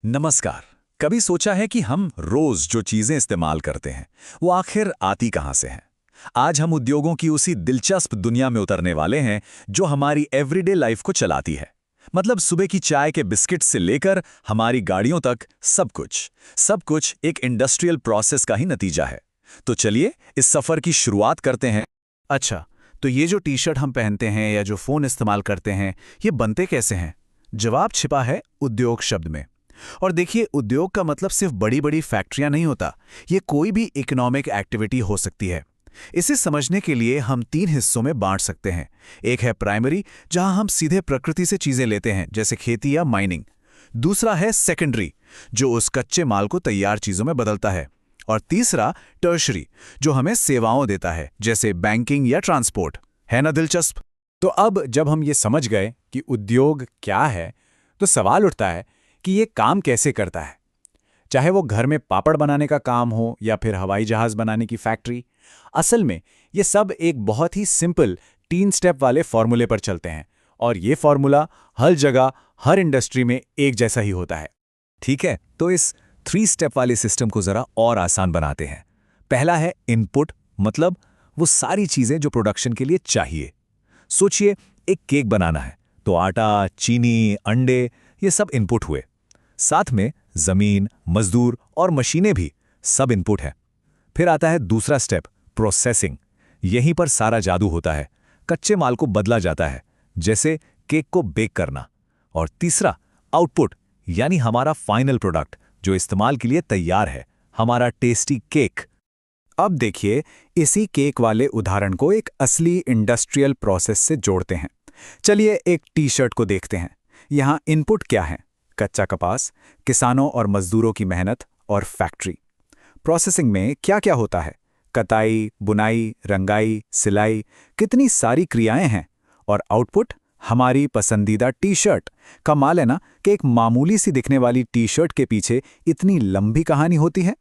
नमस्कार। कभी सोचा है कि हम रोज जो चीजें इस्तेमाल करते हैं वो आखिर आती कहां से हैं? आज हम उद्योगों की उसी दिलचस्प दुनिया में उतरने वाले हैं जो हमारी एवरीडे लाइफ को चलाती है। मतलब सुबह की चाय के बिस्किट से लेकर हमारी गाड़ियों तक सब कुछ एक इंडस्ट्रियल प्रोसेस का ही नतीजा है। तो चलिए इस सफर की शुरुआत करते हैं। अच्छा, तो ये जो टी शर्ट हम पहनते हैं या जो फ़ोन इस्तेमाल करते हैं, ये बनते कैसे हैं? जवाब छिपा है उद्योग शब्द में। और देखिए, उद्योग का मतलब सिर्फ बड़ी-बड़ी फैक्ट्रियां नहीं होता। ये कोई भी इकोनॉमिक एक्टिविटी हो सकती है। इसे समझने के लिए हम 3 हिस्सों में बांट सकते हैं। एक है प्राइमरी, जहां हम सीधे प्रकृति से चीजें लेते हैं, जैसे खेती या माइनिंग। दूसरा है सेकेंडरी, जो उस कच्चे माल को तैयार चीजों में बदलता है। और तीसरा टर्शरी, जो हमें सेवाओं देता है, जैसे बैंकिंग या ट्रांसपोर्ट। है ना दिलचस्प? तो अब जब हम ये समझ गए कि उद्योग क्या है, तो सवाल उठता है कि ये काम कैसे करता है। चाहे वो घर में पापड़ बनाने का काम हो या फिर हवाई जहाज बनाने की फैक्ट्री, असल में ये सब एक बहुत ही सिंपल 3 स्टेप वाले फॉर्मूले पर चलते हैं। और ये फॉर्मूला हर जगह, हर इंडस्ट्री में एक जैसा ही होता है। ठीक है, तो इस 3 स्टेप वाले सिस्टम को जरा और आसान बनाते हैं। पहला है इनपुट, मतलब वो सारी चीजें जो प्रोडक्शन के लिए चाहिए। सोचिए, एक केक बनाना है तो आटा, चीनी, अंडे, ये सब इनपुट हुए। साथ में जमीन, मजदूर और मशीनें भी सब इनपुट है। फिर आता है दूसरा स्टेप, प्रोसेसिंग। यहीं पर सारा जादू होता है। कच्चे माल को बदला जाता है, जैसे केक को बेक करना। और तीसरा आउटपुट, यानी हमारा फाइनल प्रोडक्ट जो इस्तेमाल के लिए तैयार है, हमारा टेस्टी केक। अब देखिए, इसी केक वाले उदाहरण को एक असली इंडस्ट्रियल प्रोसेस से जोड़ते हैं। चलिए एक टी शर्ट को देखते हैं। यहाँ इनपुट क्या है? कच्चा कपास, किसानों और मजदूरों की मेहनत और फैक्ट्री। प्रोसेसिंग में क्या क्या होता है? कताई, बुनाई, रंगाई, सिलाई, कितनी सारी क्रियाएं हैं। और आउटपुट, हमारी पसंदीदा टी शर्ट। कमाल है ना कि एक मामूली सी दिखने वाली टी शर्ट के पीछे इतनी लंबी कहानी होती है।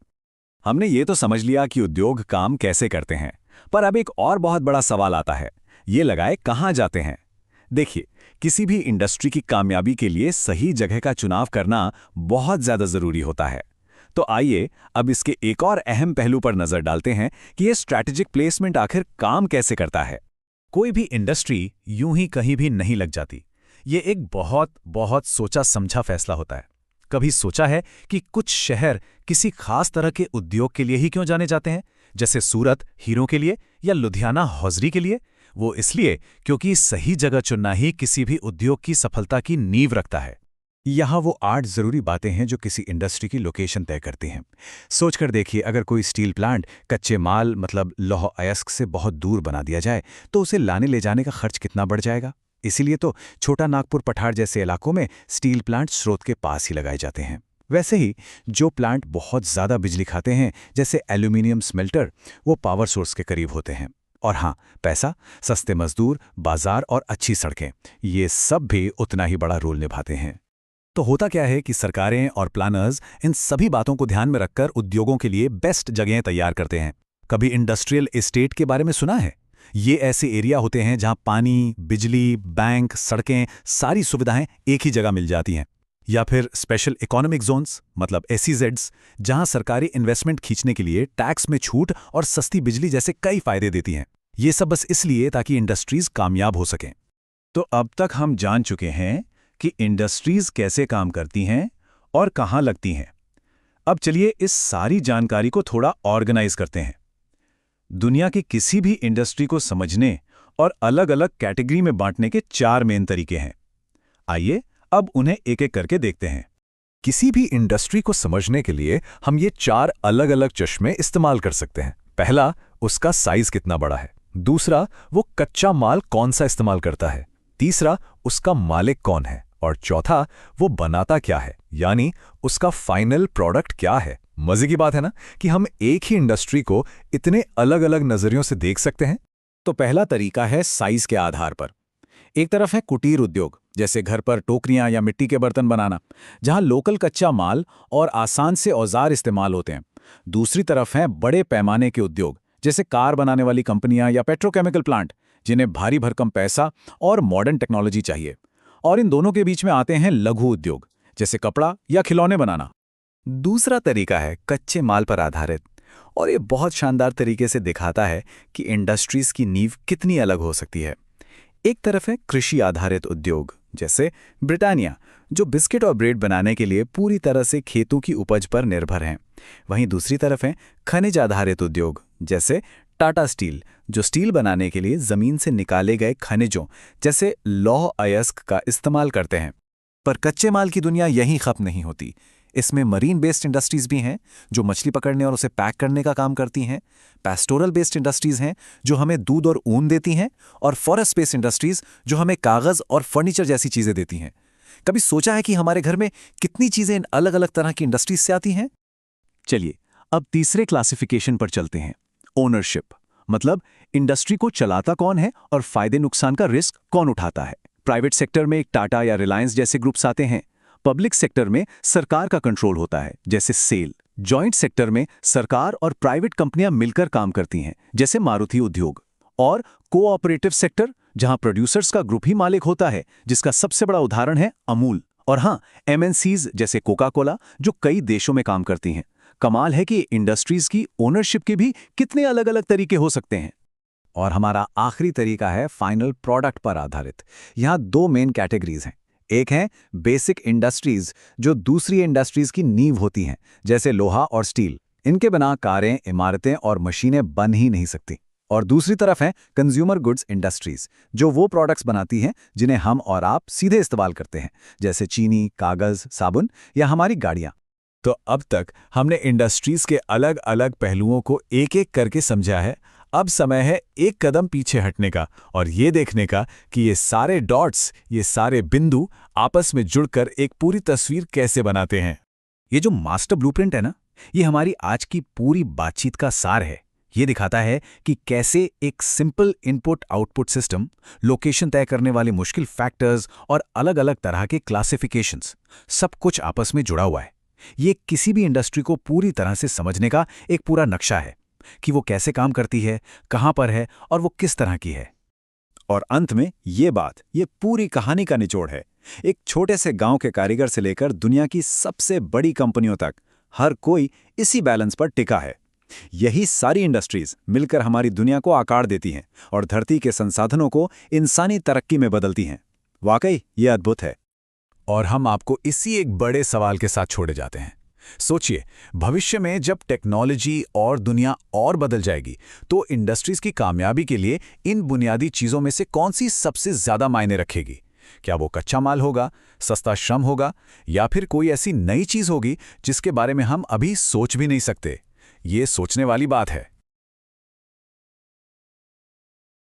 हमने ये तो समझ लिया कि उद्योग काम कैसे करते हैं, पर अब एक और बहुत बड़ा सवाल आता है, ये लगाए कहाँ जाते हैं। देखिए, किसी भी इंडस्ट्री की कामयाबी के लिए सही जगह का चुनाव करना बहुत ज्यादा जरूरी होता है। तो आइए अब इसके एक और अहम पहलू पर नजर डालते हैं कि ये स्ट्रैटेजिक प्लेसमेंट आखिर काम कैसे करता है। कोई भी इंडस्ट्री यूं ही कहीं भी नहीं लग जाती। ये एक बहुत बहुत सोचा समझा फैसला होता है। कभी सोचा है कि कुछ शहर किसी खास तरह के उद्योग के लिए ही क्यों जाने जाते हैं, जैसे सूरत हीरों के लिए या लुधियाना हौजरी के लिए? वो इसलिए क्योंकि सही जगह चुनना ही किसी भी उद्योग की सफलता की नींव रखता है। यहाँ वो 8 जरूरी बातें हैं जो किसी इंडस्ट्री की लोकेशन तय करती हैं। सोचकर देखिए, अगर कोई स्टील प्लांट कच्चे माल मतलब लौह अयस्क से बहुत दूर बना दिया जाए, तो उसे लाने ले जाने का खर्च कितना बढ़ जाएगा। इसीलिए तो छोटा नागपुर, पठार जैसे इलाकों में स्टील प्लांट स्रोत के पास ही लगाए जाते हैं। वैसे ही जो प्लांट बहुत ज़्यादा बिजली खाते हैं, जैसे एल्यूमिनियम स्मेल्टर, वो पावर सोर्स के करीब होते हैं। और हाँ, पैसा, सस्ते मजदूर, बाजार और अच्छी सड़कें, ये सब भी उतना ही बड़ा रोल निभाते हैं। तो होता क्या है कि सरकारें और प्लानर्स इन सभी बातों को ध्यान में रखकर उद्योगों के लिए बेस्ट जगहें तैयार करते हैं। कभी इंडस्ट्रियल एस्टेट के बारे में सुना है? ये ऐसे एरिया होते हैं जहां पानी, बिजली, बैंक, सड़कें, सारी सुविधाएं एक ही जगह मिल जाती हैं। या फिर स्पेशल इकोनॉमिक जोन्स, मतलब एसईजेड्स, जहां सरकारी इन्वेस्टमेंट खींचने के लिए टैक्स में छूट और सस्ती बिजली जैसे कई फायदे देती हैं। ये सब बस इसलिए ताकि इंडस्ट्रीज कामयाब हो सकें। तो अब तक हम जान चुके हैं कि इंडस्ट्रीज कैसे काम करती हैं और कहाँ लगती हैं। अब चलिए इस सारी जानकारी को थोड़ा ऑर्गेनाइज करते हैं। दुनिया की किसी भी इंडस्ट्री को समझने और अलग अलग कैटेगरी में बांटने के 4 मेन तरीके हैं। आइए अब उन्हें एक एक करके देखते हैं। किसी भी इंडस्ट्री को समझने के लिए हम ये 4 अलग अलग चश्मे इस्तेमाल कर सकते हैं। पहला, उसका साइज कितना बड़ा है। दूसरा, वो कच्चा माल कौन सा इस्तेमाल करता है। तीसरा, उसका मालिक कौन है। और चौथा, वो बनाता क्या है, यानी उसका फाइनल प्रोडक्ट क्या है। मजे की बात है ना कि हम एक ही इंडस्ट्री को इतने अलग अलग नजरियों से देख सकते हैं। तो पहला तरीका है साइज के आधार पर। एक तरफ है कुटीर उद्योग, जैसे घर पर टोकरियां या मिट्टी के बर्तन बनाना, जहां लोकल कच्चा माल और आसान से औजार इस्तेमाल होते हैं। दूसरी तरफ हैं बड़े पैमाने के उद्योग, जैसे कार बनाने वाली कंपनियां या पेट्रोकेमिकल प्लांट, जिन्हें भारी भरकम पैसा और मॉडर्न टेक्नोलॉजी चाहिए। और इन दोनों के बीच में आते हैं लघु उद्योग, जैसे कपड़ा या खिलौने बनाना। दूसरा तरीका है कच्चे माल पर आधारित, और ये बहुत शानदार तरीके से दिखाता है कि इंडस्ट्रीज की नींव कितनी अलग हो सकती है। एक तरफ है कृषि आधारित उद्योग, जैसे ब्रिटानिया, जो बिस्किट और ब्रेड बनाने के लिए पूरी तरह से खेतों की उपज पर निर्भर हैं। वहीं दूसरी तरफ है खनिज आधारित उद्योग, जैसे टाटा स्टील, जो स्टील बनाने के लिए जमीन से निकाले गए खनिजों जैसे लौह अयस्क का इस्तेमाल करते हैं। पर कच्चे माल की दुनिया यहीं खत्म नहीं होती। इसमें मरीन बेस्ड इंडस्ट्रीज भी हैं, जो मछली पकड़ने और उसे पैक करने का काम करती हैं। पैस्टोरल बेस्ड इंडस्ट्रीज हैं, जो हमें दूध और ऊन देती हैं। और फॉरेस्ट बेस्ड इंडस्ट्रीज, जो हमें कागज और फर्नीचर जैसी चीजें देती हैं। कभी सोचा है कि हमारे घर में कितनी चीजें इन अलग अलग तरह की इंडस्ट्रीज से आती हैं? चलिए अब तीसरे क्लासिफिकेशन पर चलते हैं, ओनरशिप। मतलब इंडस्ट्री को चलाता कौन है और फायदे नुकसान का रिस्क कौन उठाता है। प्राइवेट सेक्टर में एक टाटा या रिलायंस जैसे ग्रुप्स आते हैं। पब्लिक सेक्टर में सरकार का कंट्रोल होता है, जैसे सेल। जॉइंट सेक्टर में सरकार और प्राइवेट कंपनियां मिलकर काम करती हैं, जैसे मारुति उद्योग। और कोऑपरेटिव सेक्टर, जहां प्रोड्यूसर्स का ग्रुप ही मालिक होता है, जिसका सबसे बड़ा उदाहरण है अमूल। और हाँ, एमएनसीज जैसे कोका कोला, जो कई देशों में काम करती हैं। कमाल है कि इंडस्ट्रीज की ओनरशिप के भी कितने अलग अलग तरीके हो सकते हैं। और हमारा आखिरी तरीका है फाइनल प्रोडक्ट पर आधारित। यहाँ दो मेन कैटेगरीज हैं। एक है बेसिक इंडस्ट्रीज, जो दूसरी इंडस्ट्रीज की नींव होती हैं, जैसे लोहा और स्टील। इनके बिना कारें, इमारतें और मशीनें बन ही नहीं सकती। और दूसरी तरफ है कंज्यूमर गुड्स इंडस्ट्रीज, जो वो प्रोडक्ट्स बनाती हैं जिन्हें हम और आप सीधे इस्तेमाल करते हैं, जैसे चीनी, कागज, साबुन या हमारी गाड़ियाँ। तो अब तक हमने इंडस्ट्रीज के अलग अलग पहलुओं को एक एक करके समझा है। अब समय है एक कदम पीछे हटने का और ये देखने का कि ये सारे डॉट्स, ये सारे बिंदु आपस में जुड़कर एक पूरी तस्वीर कैसे बनाते हैं। ये जो मास्टर ब्लूप्रिंट है ना, ये हमारी आज की पूरी बातचीत का सार है। ये दिखाता है कि कैसे एक simple input output system, location तय करने वाले मुश्किल फैक्टर्स और अलग अलग तरह के क्लासिफिकेशंस, सब कुछ आपस में जुड़ा हुआ है। ये किसी भी इंडस्ट्री को पूरी तरह से समझने का एक पूरा नक्शा है कि वो कैसे काम करती है, कहां पर है और वो किस तरह की है। और अंत में ये पूरी कहानी का निचोड़ है। एक छोटे से गांव के कारीगर से लेकर दुनिया की सबसे बड़ी कंपनियों तक, हर कोई इसी बैलेंस पर टिका है। यही सारी इंडस्ट्रीज मिलकर हमारी दुनिया को आकार देती हैं और धरती के संसाधनों को इंसानी तरक्की में बदलती हैं। वाकई ये अद्भुत है। और हम आपको इसी एक बड़े सवाल के साथ छोड़े जाते हैं। सोचिए, भविष्य में जब टेक्नोलॉजी और दुनिया और बदल जाएगी, तो इंडस्ट्रीज की कामयाबी के लिए इन बुनियादी चीजों में से कौन सी सबसे ज्यादा मायने रखेगी? क्या वो कच्चा माल होगा, सस्ता श्रम होगा, या फिर कोई ऐसी नई चीज होगी जिसके बारे में हम अभी सोच भी नहीं सकते? ये सोचने वाली बात है।